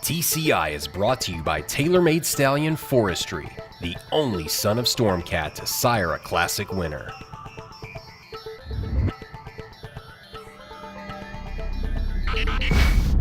TCI is brought to you by TaylorMade Stallion Forestry, the only son of Stormcat to sire a classic winner.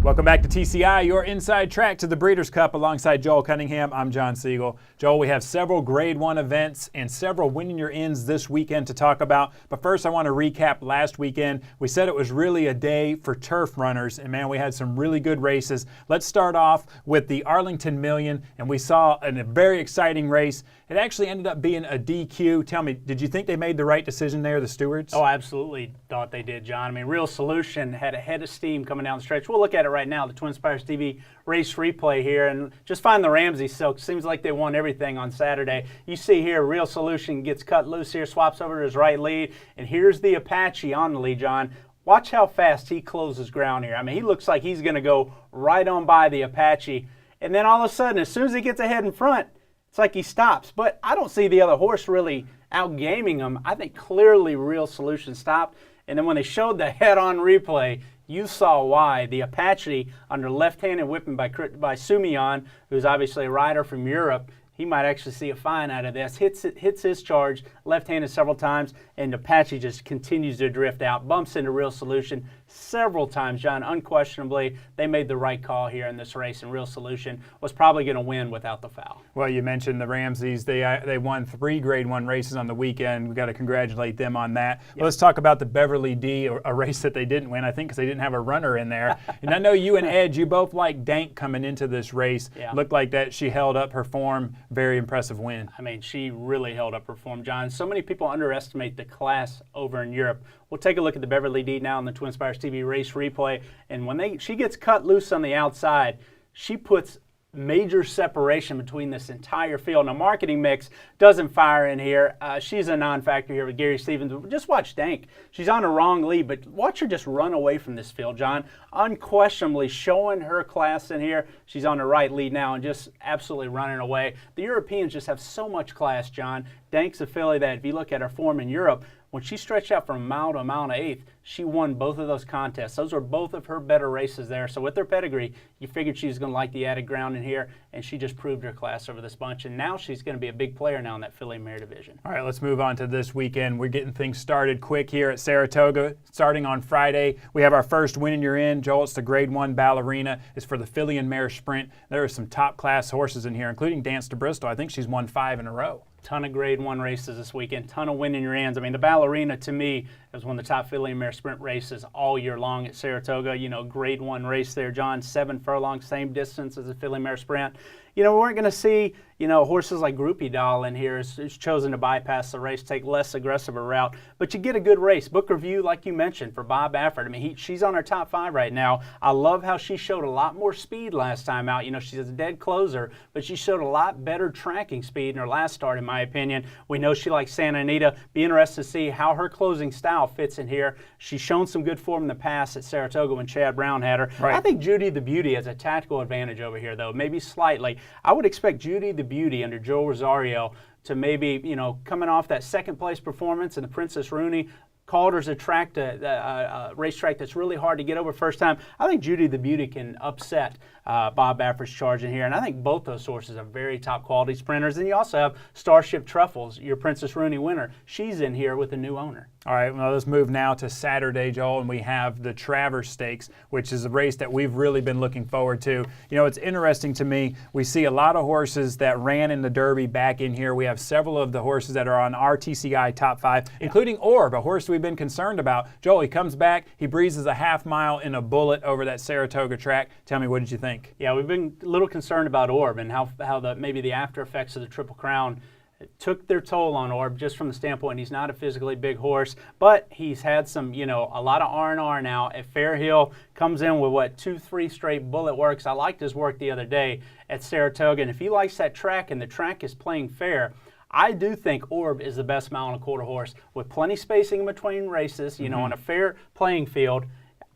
Welcome back to TCI, your inside track to the Breeders' Cup alongside Joel Cunningham. I'm John Siegel. Joel, we have several Grade 1 events and several winning your ends this weekend to talk about. But first, I want to recap last weekend. We said it was really a day for turf runners, and man, we had some really good races. Let's start off with the Arlington Million, and we saw a very exciting race. It actually ended up being a DQ. Tell me, did you think they made the right decision there, the stewards? Oh, I absolutely thought they did, John. I mean, Real Solution had a head of steam coming down the stretch. We'll look at it right now, the Twin Spires TV race replay here, and just find the Ramsey silk. Seems like they won everything on Saturday. You see here, Real Solution gets cut loose here, swaps over to his right lead, and here's the Apache on the lead, John. Watch how fast he closes ground here. I mean, he looks like he's going to go right on by the Apache, and then all of a sudden, as soon as he gets ahead in front, it's like he stops. But I don't see the other horse really outgaming him. I think clearly Real Solution stopped, and then when they showed the head-on replay, you saw why. The Apache, under left-handed whipping by Sumion, who's obviously a rider from Europe, he might actually see a fine out of this. Hits his charge left-handed several times, and Apache just continues to drift out, bumps into Real Solution several times, John. Unquestionably, they made the right call here in this race, and Real Solution was probably going to win without the foul. Well, you mentioned the Ramseys. They won 3 Grade 1 races on the weekend. We've got to congratulate them on that. Yep. Well, let's talk about the Beverly Deed, a race that they didn't win, I think, because they didn't have a runner in there. And I know you and Ed, you both like Dank coming into this race. Yeah. Looked like that she held up her form. Very impressive win. I mean, she really held up her form, John. So many people underestimate the class over in Europe. We'll take a look at the Beverly Deed now on the Twin Spires TV race replay. And when she gets cut loose on the outside, she puts major separation between this entire field. Now, Marketing Mix doesn't fire in here. She's a non-factor here with Gary Stevens. Just watch Dank. She's on the wrong lead, but watch her just run away from this field, John. Unquestionably showing her class in here. She's on the right lead now and just absolutely running away. The Europeans just have so much class, John. Dank's a filly that, if you look at her form in Europe, when she stretched out from a mile to a mile and an eighth, she won both of those contests. Those were both of her better races there. So with her pedigree, you figured she was going to like the added ground in here, and she just proved her class over this bunch. And now she's going to be a big player now in that filly mare division. All right, let's move on to this weekend. We're getting things started quick here at Saratoga. Starting on Friday, we have our first win in your end. Joel, it's the Grade 1 Ballerina. It's for the filly and mare sprint. There are some top-class horses in here, including Dance to Bristol. I think she's won 5 in a row. Ton of Grade 1 races this weekend, ton of win in your hands. I mean, the Ballerina, to me, is one of the top filly and mare sprint races all year long at Saratoga. You know, Grade 1 race there, John, 7 furlongs, same distance as a filly mare sprint. You know, we weren't going to see, you know, horses like Groupie Doll in here who's chosen to bypass the race, take less aggressive a route. But you get a good race. Book review, like you mentioned, for Bob Baffert. I mean, she's on her top 5 right now. I love how she showed a lot more speed last time out. You know, she's a dead closer, but she showed a lot better tracking speed in her last start, in my opinion. We know she likes Santa Anita. Be interested to see how her closing style fits in here. She's shown some good form in the past at Saratoga when Chad Brown had her. Right. I think Judy the Beauty has a tactical advantage over here, though, maybe slightly. I would expect Judy the Beauty under Joe Rosario to maybe, you know, coming off that second place performance in the Princess Rooney, Calder's a racetrack that's really hard to get over first time. I think Judy the Beauty can upset Bob Baffert's charge in here, and I think both those horses are very top quality sprinters. And you also have Starship Truffles, your Princess Rooney winner. She's in here with a new owner. All right, well, let's move now to Saturday, Joel, and we have the Travers Stakes, which is a race that we've really been looking forward to. You know, it's interesting to me. We see a lot of horses that ran in the Derby back in here. We have several of the horses that are on our TCI top 5, including Orb, a horse we've been concerned about. Joel, he comes back, he breezes a half mile in a bullet over that Saratoga track. Tell me, what did you think? Yeah, we've been a little concerned about Orb and how maybe the after effects of the Triple Crown took their toll on Orb, just from the standpoint he's not a physically big horse, but he's had some, you know, a lot of R&R now. At Fair Hill, comes in with, 2-3 straight bullet works. I liked his work the other day at Saratoga, and if he likes that track and the track is playing fair, I do think Orb is the best mile and a quarter horse with plenty spacing in between races, you know, on a fair playing field.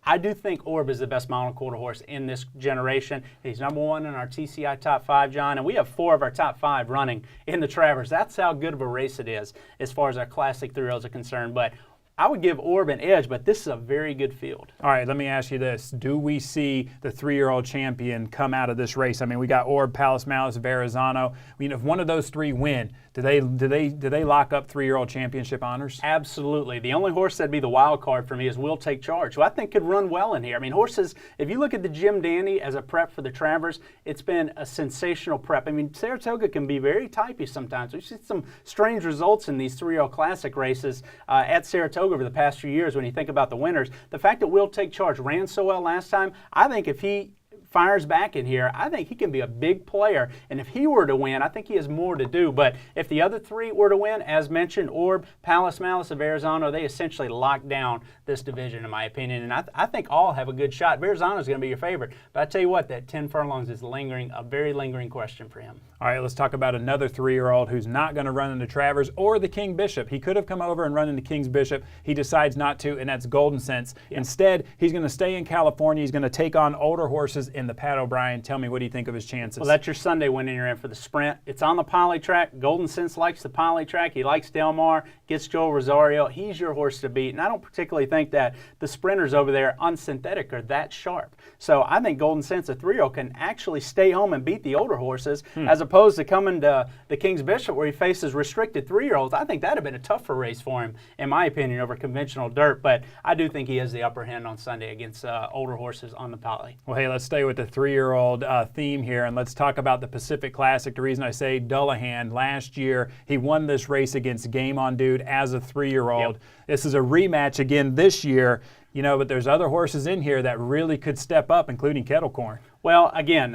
I do think Orb is the best mile and a quarter horse in this generation. He's number 1 in our TCI top 5, John, and we have 4 of our top 5 running in the Travers. That's how good of a race it is as far as our classic thrills are concerned. But I would give Orb an edge, but this is a very good field. All right, let me ask you this. Do we see the 3-year-old champion come out of this race? I mean, we got Orb, Palace Malice, Verrazano. I mean, if one of those 3 win, do they lock up 3-year-old championship honors? Absolutely. The only horse that'd be the wild card for me is Will Take Charge, who I think could run well in here. I mean, horses, if you look at the Jim Dandy as a prep for the Travers, it's been a sensational prep. I mean, Saratoga can be very typey sometimes. We've seen some strange results in these 3-year-old classic races at Saratoga over the past few years when you think about the winners. The fact that Will Take Charge ran so well last time, I think if he fires back in here, I think he can be a big player. And if he were to win, I think he has more to do. But if the other 3 were to win, as mentioned, Orb, Palace Malice, and Verrazano, they essentially lock down this division, in my opinion. And I think all have a good shot. Verrazano is going to be your favorite. But I tell you what, that 10 furlongs is a very lingering question for him. All right, let's talk about another 3-year-old who's not going to run into Travers or the King Bishop. He could have come over and run into King's Bishop. He decides not to, and that's Golden Sense. Yeah. Instead, he's going to stay in California. He's going to take on older horses in the Pat O'Brien. Tell me, what do you think of his chances? Well, that's your Sunday winning you're in for the sprint. It's on the poly track. Golden Sense likes the poly track. He likes Del Mar, gets Joel Rosario. He's your horse to beat. And I don't particularly think that the sprinters over there on synthetic are that sharp. So I think Golden Sense, a 3-year-old, can actually stay home and beat the older horses as opposed to coming to the King's Bishop where he faces restricted 3-year-olds. I think that would have been a tougher race for him, in my opinion, over conventional dirt. But I do think he has the upper hand on Sunday against older horses on the poly. Well, hey, let's stay with the 3-year-old theme here, and let's talk about the Pacific Classic. The reason I say Dullahan, last year he won this race against Game On Dude as a 3-year-old. Yep. This is a rematch again this year. You know, but there's other horses in here that really could step up, including Kettle Corn. Well, again,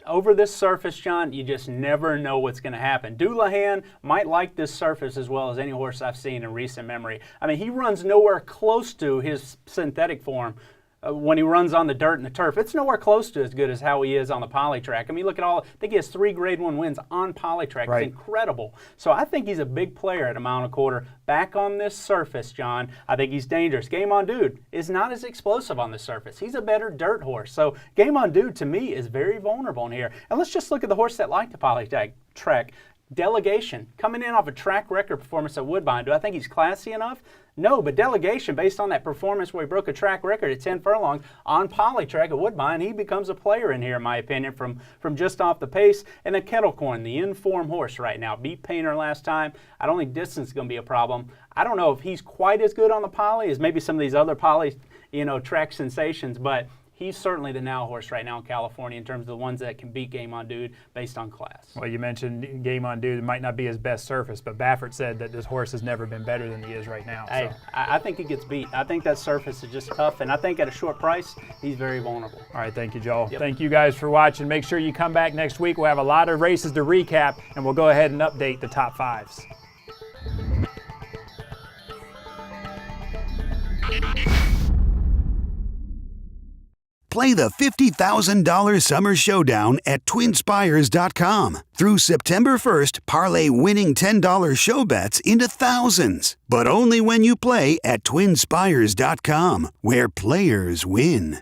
over this surface, John, you just never know what's going to happen. Dullahan might like this surface as well as any horse I've seen in recent memory. I mean, he runs nowhere close to his synthetic form. When he runs on the dirt and the turf, it's nowhere close to as good as how he is on the poly track. I mean, look at I think he has 3 Grade 1 wins on poly track. Right. It's incredible. So I think he's a big player at a mile and a quarter. Back on this surface, John, I think he's dangerous. Game On Dude is not as explosive on this surface. He's a better dirt horse. So Game On Dude, to me, is very vulnerable in here. And let's just look at the horse that liked the poly track. Delegation, coming in off a track record performance at Woodbine. Do I think he's classy enough? No, but Delegation, based on that performance where he broke a track record at 10 furlongs on poly track at Woodbine, he becomes a player in here, in my opinion, from just off the pace. And then Kettle Corn, the in-form horse right now, beat Painter last time. I don't think distance is going to be a problem. I don't know if he's quite as good on the poly as maybe some of these other poly, track sensations, but he's certainly the now horse right now in California in terms of the ones that can beat Game On Dude based on class. Well, you mentioned Game On Dude. It might not be his best surface, but Baffert said that this horse has never been better than he is right now. Hey, so. I think he gets beat. I think that surface is just tough, and I think at a short price, he's very vulnerable. All right, thank you, Joel. Yep. Thank you guys for watching. Make sure you come back next week. We'll have a lot of races to recap, and we'll go ahead and update the top 5s. Play the $50,000 Summer Showdown at TwinSpires.com. Through September 1st, parlay winning $10 show bets into thousands. But only when you play at TwinSpires.com, where players win.